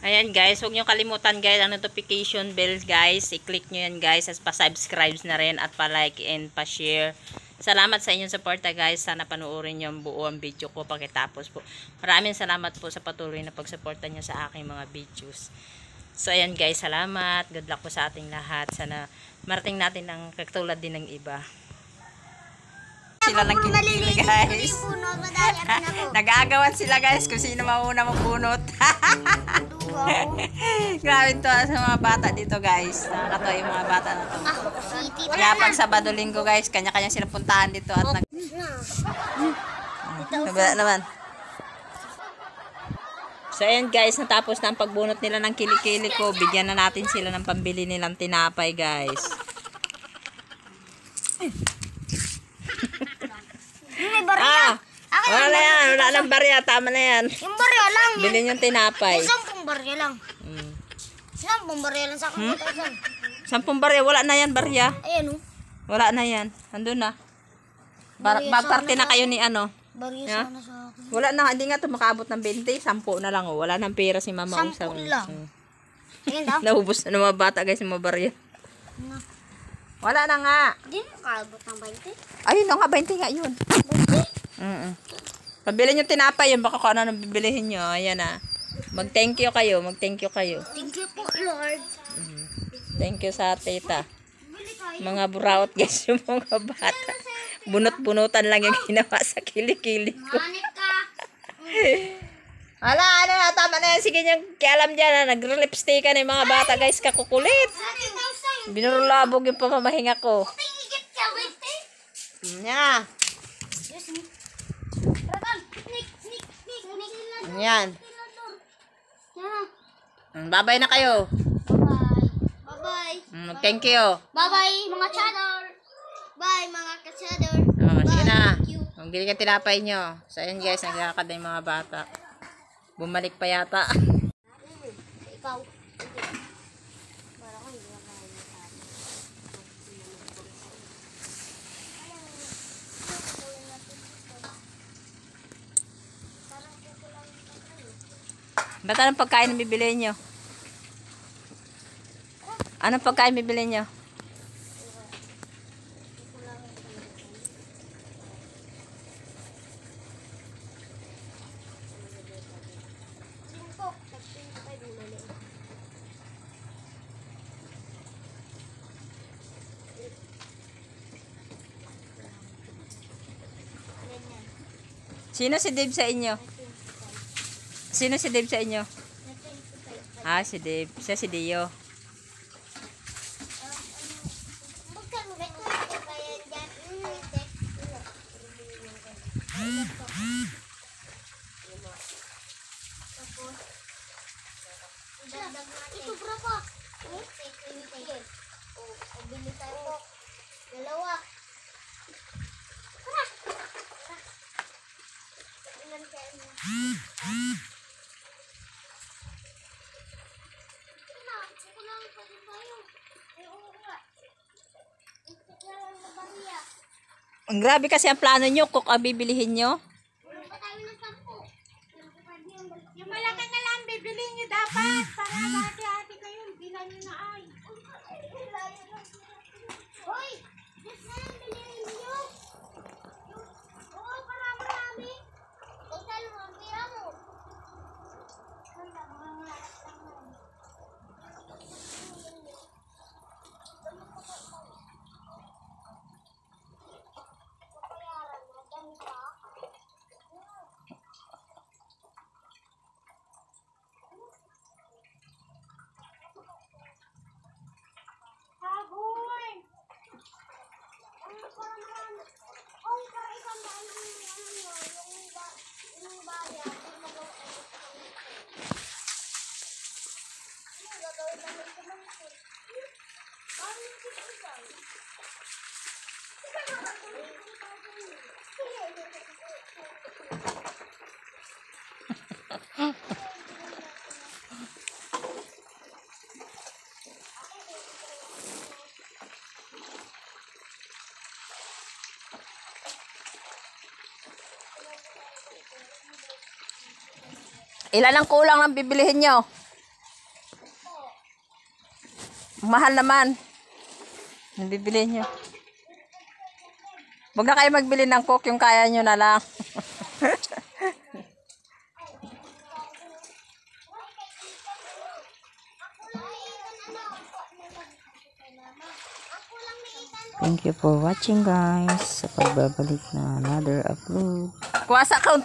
Ayan guys, huwag nyo kalimutan guys ang notification bell guys. I-click nyo yan guys at pa-subscribe na rin at pa-like and pa-share. Salamat sa inyong suporta guys. Sana panuorin nyo ang buo ang video ko pagkatapos po. Maraming salamat po sa patuloy na pagsuporta nyo sa aking mga videos. So ayan guys, salamat. Good luck po sa ating lahat. Sana marating natin ang katulad din ng iba. Sila lang kinikili guys. Nag-aagawan sila guys kung sino mauna magbunot. Grabe to sa mga bata dito guys. Nakakatawa yung mga bata na to. Kaya pag Sabado Linggo guys, kanya-kanya sila puntahan dito at naman. So ayan guys, natapos na ang pagbunot nila ng kilikili ko. Bigyan na natin sila ng pambili nilang tinapay guys. Wala na yan. Wala ng barya. Tama na yan. Yung barya lang. Bilhin yung tinapay. 10 barya lang. 10 barya lang sa akin. 10 barya. Wala na yan barya. Ayan o. Wala na yan. Andun na. Bagparte na kayo ni ano. Barya sana sa akin. Wala na. Hindi nga ito makaabot ng 20. 10 na lang o. Wala nang pera si mama. 10 lang. Ayan daw. Naubos na ng mga bata guys yung mga barya. Wala na nga. Hindi na makaabot ng 20. Ayun na nga. 20 nga yun. Pabili nyo tinapay yun. Baka kung ano nang bibilihin nyo. Ayan na. Mag-thank you kayo. Mag-thank you kayo. Thank you po, Lord. Thank you sa tita. Mga buraot guys yung mga bata. Bunot-bunutan lang yung ginawa sa kilikili ko. Manik ka. Ala, ano na, tama na yan. Sige niyang kialam dyan na nag-lipstick ka ng mga bata guys. Kakukulit. Binurulabog yung pamamahinga ko. Yan. Yan. Bye-bye na kayo. Bye-bye. Thank you. Bye-bye, mga chador. Bye, mga kachador. Sige na. Magbili ka tinapay nyo. So, ayan guys, naglalakad na yung mga bata. Bumalik pa yata. Ikaw. Ba't anong pagkain na bibili nyo? Anong pagkain bibili nyo? Sino si Dave sa inyo? Sino si Dave sa inyo? Ah, si Dave. Siya si Dio. Ito berapa? Bili tayo po. Dalawa. Ilan kayo? Ang grabe kasi ang plano nyo. Kung ang bibilihin nyo. Yung malaki na lang bibilihin nyo dapat. Para hati-hati kayo. Bilan nyo na ay. Hoy! Yes na lang bilihin nyo. Oo, para marami. Huwag na lang ang pira mo. Ilan ang kulang ng bibilihin nyo? Mahal naman. Nabibili nyo. Huwag na kayo magbili ng coke, yung kaya nyo na lang. Thank you for watching guys. Sa pagbabalik na another upload. Kuha sa kaunti.